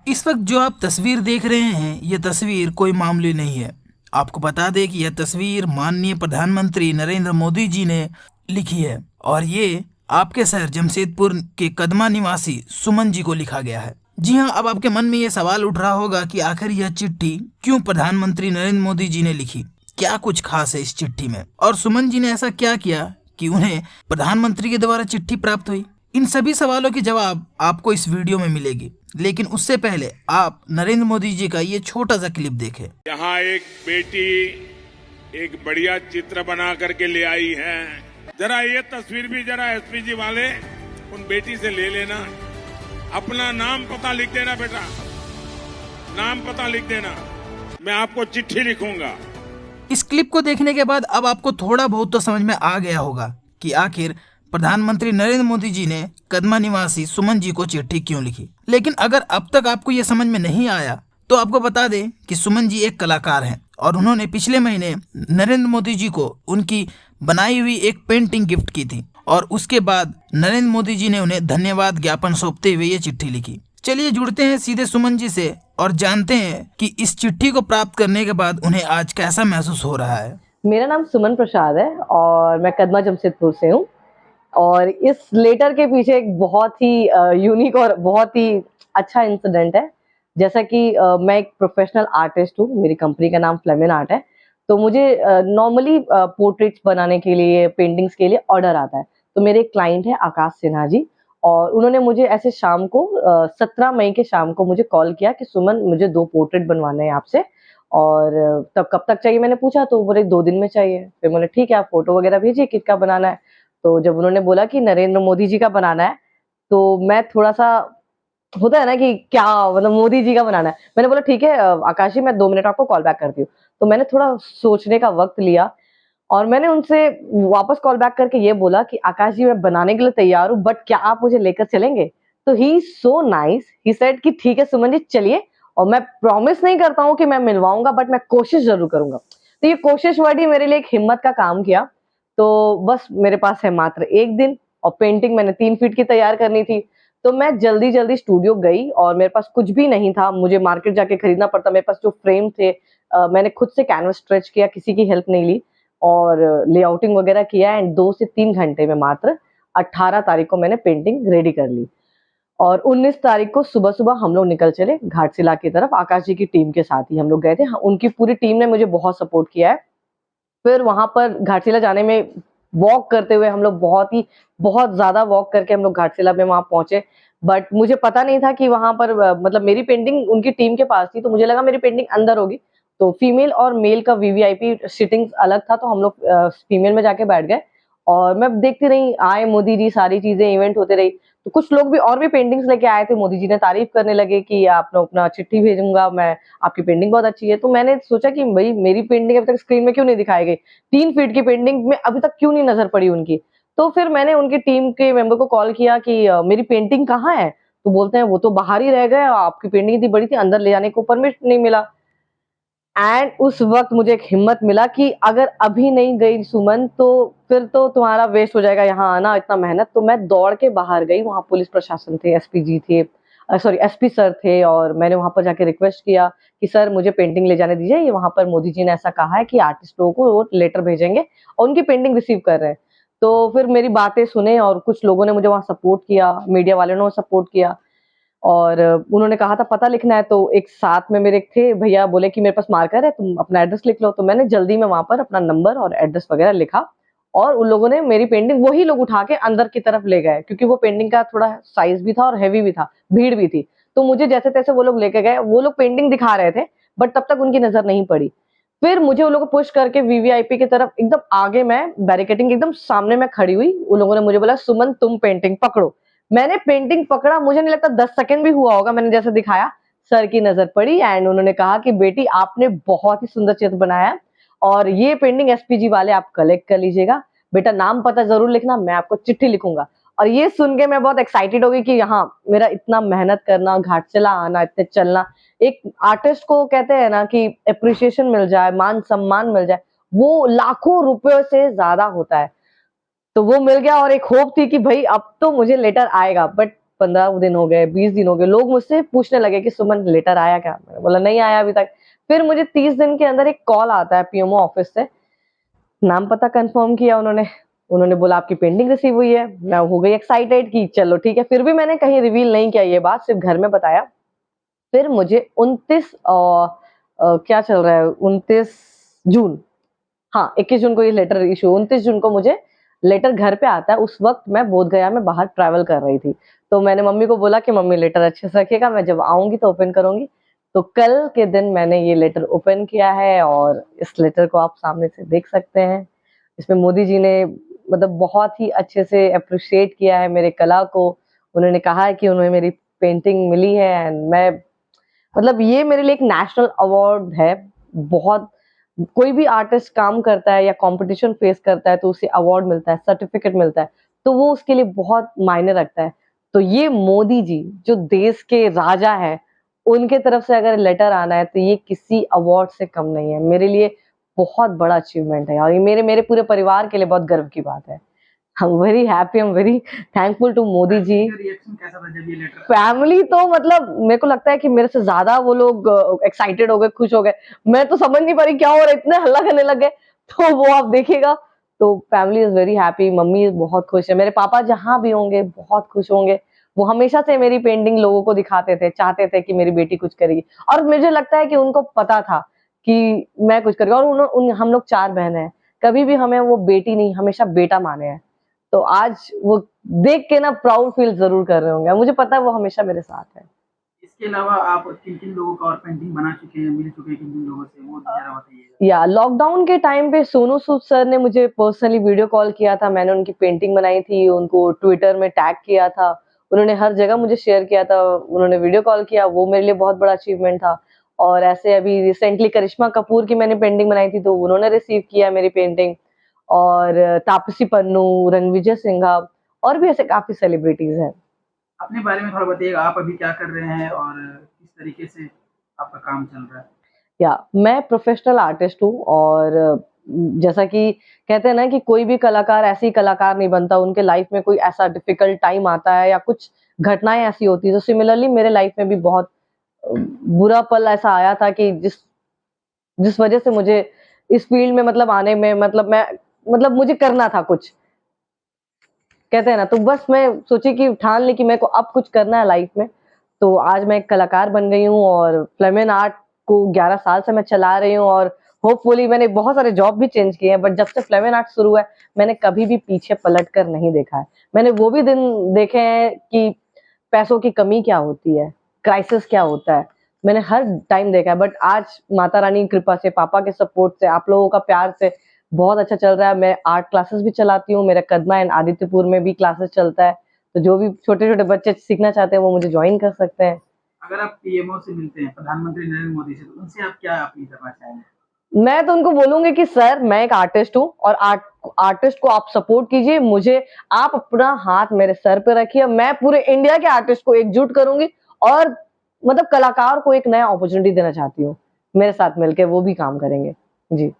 इस वक्त जो आप तस्वीर देख रहे हैं, ये तस्वीर कोई मामूली नहीं है। आपको बता दें कि यह तस्वीर माननीय प्रधानमंत्री नरेंद्र मोदी जी ने लिखी है और ये आपके शहर जमशेदपुर के कदमा निवासी सुमन जी को लिखा गया है। जी हाँ, अब आपके मन में ये सवाल उठ रहा होगा कि आखिर यह चिट्ठी क्यों प्रधानमंत्री नरेंद्र मोदी जी ने लिखी, क्या कुछ खास है इस चिट्ठी में और सुमन जी ने ऐसा क्या किया कि उन्हें प्रधानमंत्री के द्वारा चिट्ठी प्राप्त हुई। इन सभी सवालों के जवाब आपको इस वीडियो में मिलेगी, लेकिन उससे पहले आप नरेंद्र मोदी जी का ये छोटा सा क्लिप देखें। यहाँ एक बेटी एक बढ़िया चित्र बना करके ले आई है। जरा ये तस्वीर भी जरा एसपी जी वाले उन बेटी से ले लेना। अपना नाम पता लिख देना बेटा, नाम पता लिख देना, मैं आपको चिट्ठी लिखूंगा। इस क्लिप को देखने के बाद अब आपको थोड़ा बहुत तो समझ में आ गया होगा कि आखिर प्रधानमंत्री नरेंद्र मोदी जी ने कदमा निवासी सुमन जी को चिट्ठी क्यों लिखी। लेकिन अगर अब तक आपको ये समझ में नहीं आया तो आपको बता दें कि सुमन जी एक कलाकार हैं और उन्होंने पिछले महीने नरेंद्र मोदी जी को उनकी बनाई हुई एक पेंटिंग गिफ्ट की थी और उसके बाद नरेंद्र मोदी जी ने उन्हें धन्यवाद ज्ञापन सौंपते हुए ये चिट्ठी लिखी। चलिए जुड़ते हैं सीधे सुमन जी से और जानते हैं कि इस चिट्ठी को प्राप्त करने के बाद उन्हें आज कैसा महसूस हो रहा है। मेरा नाम सुमन प्रसाद है और मैं कदमा जमशेदपुर से हूँ। और इस लेटर के पीछे एक बहुत ही यूनिक और बहुत ही अच्छा इंसिडेंट है। जैसा कि मैं एक प्रोफेशनल आर्टिस्ट हूँ, मेरी कंपनी का नाम फ्लेमिन आर्ट है। तो मुझे नॉर्मली पोर्ट्रेट्स बनाने के लिए, पेंटिंग्स के लिए ऑर्डर आता है। तो मेरे एक क्लाइंट है आकाश सिन्हा जी, और उन्होंने मुझे ऐसे शाम को 17 मई के शाम को मुझे कॉल किया कि सुमन मुझे 2 पोर्ट्रेट बनवाने हैं आपसे, और तब कब तक चाहिए मैंने पूछा तो बोले 2 दिन में चाहिए। फिर बोले ठीक है, आप फोटो वगैरह भेजिए किसका बनाना है। तो जब उन्होंने बोला कि नरेंद्र मोदी जी का बनाना है, तो मैं थोड़ा-सा, होता है ना कि क्या मतलब मोदी जी का बनाना है। मैंने बोला ठीक है आकाश जी, मैं 2 मिनट आपको कॉल बैक करती हूँ। तो मैंने थोड़ा सोचने का वक़्त लिया और मैंने उनसे वापस कॉल बैक करके ये बोला कि आकाश जी, मैं बनाने के लिए तैयार हूँ, बट क्या आप मुझे लेकर चलेंगे? तो he is so nice, he said कि ठीक है सुमन जी चलिए, और मैं प्रॉमिस नहीं करता हूँ कि मैं मिलवाऊँगा, बट मैं कोशिश ज़रूर करूँगा। तो ये कोशिश वर्ड ही मेरे लिए एक हिम्मत का काम किया। तो बस मेरे पास है मात्र 1 दिन और पेंटिंग मैंने 3 फीट की तैयार करनी थी। तो मैं जल्दी-जल्दी स्टूडियो गई और मेरे पास कुछ भी नहीं था, मुझे मार्केट जाके खरीदना पड़ता। मेरे पास जो फ्रेम थे मैंने खुद से कैनवस स्ट्रेच किया, किसी की हेल्प नहीं ली, और लेआउटिंग वगैरह किया, एंड 2 से 3 घंटे में मात्र 18 तारीख को मैंने पेंटिंग रेडी कर ली। और 19 तारीख को सुबह-सुबह हम लोग निकल चले घाटशिला की तरफ, आकाश जी की टीम के साथ ही हम लोग गए थे। हाँ, उनकी पूरी टीम ने मुझे बहुत सपोर्ट किया है। फिर वहाँ पर घाटशिला जाने में वॉक करते हुए हम लोग बहुत ज़्यादा वॉक करके हम लोग घाटशिला में वहाँ पहुँचे। बट मुझे पता नहीं था कि वहाँ पर मतलब मेरी पेंटिंग उनकी टीम के पास थी, तो मुझे लगा मेरी पेंटिंग अंदर होगी। तो फीमेल और मेल का वीवीआईपी सीटिंग्स अलग था, तो हम लोग फीमेल में जाके बैठ गए और मैं देखती रही, आए मोदी जी, सारी चीज़ें इवेंट होते रही। तो कुछ लोग भी और भी पेंटिंग्स लेके आए थे, मोदी जी ने तारीफ़ करने लगे कि आप लोग अपना चिट्ठी भेजूँगा मैं, आपकी पेंटिंग बहुत अच्छी है। तो मैंने सोचा कि भई मेरी पेंटिंग अभी तक स्क्रीन में क्यों नहीं दिखाई गई? 3 फीट की पेंटिंग में अभी तक क्यों नहीं नज़र पड़ी उनकी? तो फिर मैंने उनकी टीम के मेंबर को कॉल किया कि मेरी पेंटिंग कहाँ है? तो बोलते हैं वो तो बाहर ही रह गए, आपकी पेंटिंग इतनी बड़ी थी, अंदर ले जाने को परमिशन नहीं मिला। एंड उस वक़्त मुझे एक हिम्मत मिला कि अगर अभी नहीं गई सुमन, तो फिर तो तुम्हारा वेस्ट हो जाएगा यहाँ आना, इतना मेहनत। तो मैं दौड़ के बाहर गई, वहाँ पुलिस प्रशासन थे, एसपी जी थे, सॉरी एसपी सर थे, और मैंने वहाँ पर जाके रिक्वेस्ट किया कि सर मुझे पेंटिंग ले जाने दीजिए, ये वहाँ पर मोदी जी ने ऐसा कहा है कि आर्टिस्ट लोगों को वो लेटर भेजेंगे और उनकी पेंटिंग रिसीव कर रहे हैं। तो फिर मेरी बातें सुने और कुछ लोगों ने मुझे वहाँ सपोर्ट किया, मीडिया वालों ने सपोर्ट किया, और उन्होंने कहा था पता लिखना है, तो एक साथ में मेरे थे भैया, बोले कि मेरे पास मार्कर है, तुम अपना एड्रेस लिख लो। तो मैंने जल्दी में वहाँ पर अपना नंबर और एड्रेस वगैरह लिखा, और उन लोगों ने मेरी पेंटिंग वही लोग उठा के अंदर की तरफ ले गए, क्योंकि वो पेंटिंग का थोड़ा साइज़ भी था और हेवी भी था, भीड़ भी थी। तो मुझे जैसे-तैसे वो लोग लेके गए, वो लोग पेंटिंग दिखा रहे थे, बट तब तक उनकी नज़र नहीं पड़ी। फिर मुझे वो लोग पुश करके वीवीआईपी की तरफ एकदम आगे, मैं बैरिकेडिंग के एकदम सामने मैं खड़ी हुई। उन लोगों ने मुझे बोला सुमन तुम पेंटिंग पकड़ो। मैंने पेंटिंग पकड़ा, मुझे नहीं लगता 10 सेकंड भी हुआ होगा, मैंने जैसे दिखाया, सर की नज़र पड़ी एंड उन्होंने कहा कि बेटी आपने बहुत ही सुंदर चित्र बनाया है, और ये पेंटिंग एसपीजी वाले आप कलेक्ट कर लीजिएगा। बेटा नाम पता ज़रूर लिखना, मैं आपको चिट्ठी लिखूँगा। और ये सुन के मैं बहुत एक्साइटेड हो गई कि हाँ, मेरा इतना मेहनत करना, घाटशिला आना, इतने चलना, एक आर्टिस्ट को कहते हैं ना कि एप्रिसिएशन मिल जाए, मान-सम्मान मिल जाए, वो लाखों रुपयों से ज़्यादा होता है। तो वो मिल गया और एक होप थी कि भई अब तो मुझे लेटर आएगा, बट 15 दिन हो गए, 20 दिन हो गए, लोग मुझसे पूछने लगे कि सुमन लेटर आया क्या? मैंने बोला नहीं आया अभी तक। फिर मुझे 30 दिन के अंदर एक कॉल आता है पीएमओ ऑफिस से, नाम पता कंफर्म किया उन्होंने। उन्होंने बोला आपकी पेंटिंग रिसीव हुई है। मैं हो गई एक्साइटेड कि चलो ठीक है, फिर भी मैंने कहीं रिवील नहीं किया ये बात, सिर्फ घर में बताया। फिर मुझे 29 क्या चल रहा है, 29 जून, हाँ 21 जून को ये लेटर इशू, 29 जून को मुझे लेटर घर पे आता है। उस वक्त मैं बोध गया में बाहर ट्रैवल कर रही थी, तो मैंने मम्मी को बोला कि मम्मी लेटर अच्छे से रखिएगा, मैं जब आऊंगी तो ओपन करूंगी। तो कल के दिन मैंने ये लेटर ओपन किया है और इस लेटर को आप सामने से देख सकते हैं। इसमें मोदी जी ने मतलब बहुत ही अच्छे से अप्रिशिएट किया है मेरे कला को। उन्होंने कहा है कि उन्हें मेरी पेंटिंग मिली है एंड मैं मतलब ये मेरे लिए एक नेशनल अवार्ड है। बहुत कोई भी आर्टिस्ट काम करता है या कंपटीशन फेस करता है तो उसे अवार्ड मिलता है, सर्टिफिकेट मिलता है, तो वो उसके लिए बहुत मायने रखता है। तो ये मोदी जी जो देश के राजा हैं, उनके तरफ से अगर लेटर आना है तो ये किसी अवार्ड से कम नहीं है। मेरे लिए बहुत बड़ा अचीवमेंट है और ये मेरे मेरे पूरे परिवार के लिए बहुत गर्व की बात है। I am very happy, I am very thankful to Modi ji. Reaction कैसा था जब ये लेटर? फैमिली तो मतलब मेरे को लगता है कि मेरे से ज्यादा वो लोग एक्साइटेड हो गए, खुश हो गए। मैं तो समझ नहीं पा रही क्या हो रहा है, इतने हल्ला करने लग गए। तो वो आप देखिएगा। तो family is very happy, mummy बहुत खुश है, मेरे पापा जहां भी होंगे बहुत खुश होंगे। वो हमेशा से मेरी पेंटिंग लोगों को दिखाते थे, चाहते थे कि मेरी बेटी कुछ करेगी, और मुझे लगता है कि उनको पता था कि मैं कुछ करूंगी। और हम लोग 4 बहन हैं, कभी भी हमें वो बेटी नहीं, हमेशा बेटा माने हैं। तो आज वो देख के ना प्राउड फील जरूर कर रहे होंगे, मुझे पता है वो हमेशा मेरे साथ है। इसके अलावा आप किन-किन लोगों का और पेंटिंग बना चुके हैं, मिल चुके हैं किन-किन लोगों से, वो ज़रा बताइएगा? या लॉकडाउन के टाइम पे सोनू सूद सर ने मुझे पर्सनली वीडियो कॉल किया था, मैंने उनकी पेंटिंग बनाई थी, उनको ट्विटर में टैग किया था, उन्होंने हर जगह मुझे शेयर किया था, उन्होंने वीडियो कॉल किया, वो मेरे लिए बहुत बड़ा अचीवमेंट था। और ऐसे अभी रिसेंटली करिश्मा कपूर की मैंने पेंटिंग बनाई थी, तो उन्होंने रिसीव किया मेरी पेंटिंग। और तापसी पन्नू, रणविजय सिंघा और भी ऐसे काफ़ी सेलिब्रिटीज़ हैं। अपने बारे में थोड़ा बताइएगा, आप अभी क्या कर रहे हैं और किस तरीके से आपका काम चल रहा है? या मैं प्रोफेशनल आर्टिस्ट हूँ और जैसा कि कहते हैं ना कि कोई भी कलाकार ऐसे ही कलाकार नहीं बनता, उनके लाइफ में कोई ऐसा डिफिकल्ट टाइम आता है या कुछ घटनाएँ ऐसी होती हैं। तो सिमिलरली मेरे लाइफ में भी बहुत बुरा पल ऐसा आया था कि जिस जिस वजह से मुझे इस फील्ड में मतलब आने में मतलब मुझे करना था कुछ। कहते हैं ना, तो बस मैं सोची कि ठान ली कि मेरे को अब कुछ करना है लाइफ में। तो आज मैं एक कलाकार बन गई हूँ और फ्लेमिन आर्ट को 11 साल से मैं चला रही हूँ और होपफुली मैंने बहुत सारे जॉब भी चेंज किए हैं, बट जब से फ्लेमिन आर्ट शुरू हुआ है, मैंने कभी भी पीछे पलट कर नहीं देखा है। मैंने वो भी दिन देखे हैं कि पैसों की कमी क्या होती है, क्राइसिस क्या होता है। मैंने हर टाइम देखा है, बट आज माता रानी की कृपा से, पापा के सपोर्ट से, आप लोगों का प्यार से बहुत अच्छा चल रहा है। मैं आर्ट क्लासेस भी चलाती हूँ, मेरा कदमा एंड आदित्यपुर में भी क्लासेस चलता है। तो जो भी छोटे-छोटे बच्चे सीखना चाहते हैं, वो मुझे जॉइन कर सकते हैं। अगर आप पीएमओ से मिलते हैं, प्रधानमंत्री नरेंद्र मोदी से, तो उनसे आप क्या अपील करना चाहेंगे? मैं तो उनको बोलूँगी कि सर मैं एक आर्टिस्ट हूँ और आर्टिस्ट को आप सपोर्ट कीजिए, मुझे आप अपना हाथ मेरे सर पे रखिए, मैं पूरे इंडिया के आर्टिस्ट को एकजुट करूँगी और मतलब कलाकार को एक नया अपॉर्च्युनिटी देना चाहती हूँ। मेरे साथ मिलके वो भी काम करेंगे। जी।